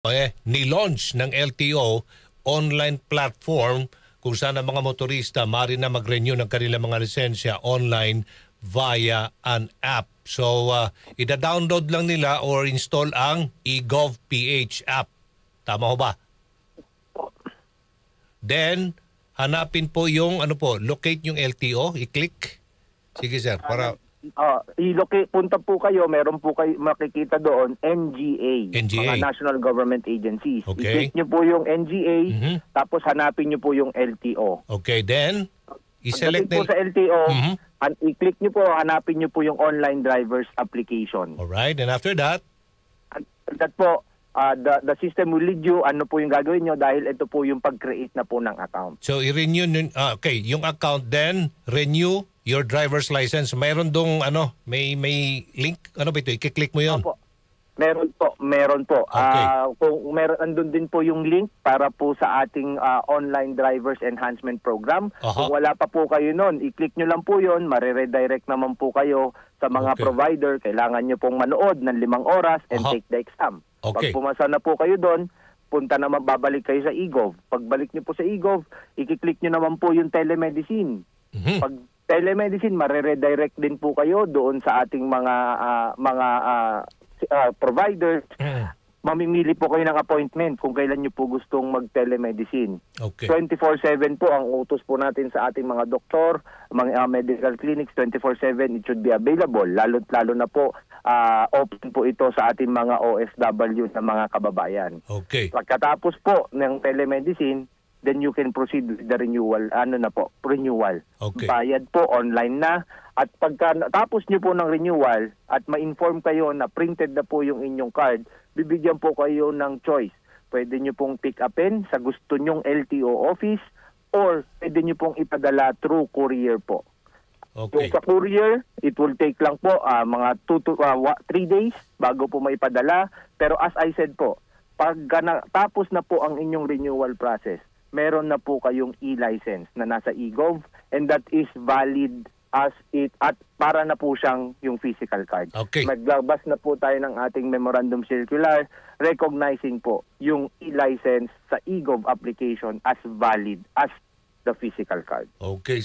Nilaunch ng LTO online platform kung saan ang mga motorista maaari na mag-renew ng kanilang mga lisensya online via an app. So, ida-download lang nila or install ang eGov.ph app. Tama ho ba? Then, hanapin po yung, locate yung LTO, i-click. Sige sir, para... I-locate, punta po kayo, meron po kayo makikita doon, NGA, mga National Government Agencies. Okay. I-click nyo po yung NGA, tapos hanapin nyo po yung LTO. Okay, then, i-select po sa LTO, i-click nyo po, hanapin nyo po yung online driver's application. Alright, and after that? That po, the system will lead you, ano po yung gagawin nyo dahil ito po yung pag-create na po ng account. So, i-renew, yung account, then, renew your driver's license. Mayroon dong, may link, ano ba ito? I-click mo yun? Opo. Meron po. Okay. Kung andun din po yung link para po sa ating online driver's enhancement program. Kung wala pa po kayo nun, i-click nyo lang po yun, mariredirect naman po kayo sa mga provider. Kailangan nyo pong manood ng 5 oras and take the exam. Okay. Pag pumasa na po kayo doon, punta naman, babalik kayo sa eGov. Pagbalik nyo po sa eGov, i-click nyo naman po yung telemedicine. Pag telemedicine, mariredirect din po kayo doon sa ating mga providers. Mamimili po kayo ng appointment kung kailan nyo po gustong mag-telemedicine. Okay. 24/7 po ang utos po natin sa ating mga doktor, mga medical clinics, 24/7 it should be available. Lalo na po open po ito sa ating mga OFW na mga kababayan. Okay. Pagkatapos po ng telemedicine, then you can proceed with the renewal. Renewal. Okay. Bayad po, online na. At pagka tapos nyo po ng renewal at ma-inform kayo na printed na po yung inyong card, bibigyan po kayo ng choice. Pwede nyo pong pick upin sa gusto nyong LTO office or pwede nyo pong ipadala through courier po. Okay. Yung sa courier, it will take lang po mga 2 to 3 days bago po maipadala. Pero as I said po, pag tapos na po ang inyong renewal process, meron na po kayong e-license na nasa eGov and that is valid as it at para na po siyang yung physical card. Okay. Maglabas na po tayo ng ating memorandum circular recognizing po yung e-license sa eGov application as valid as the physical card. Okay.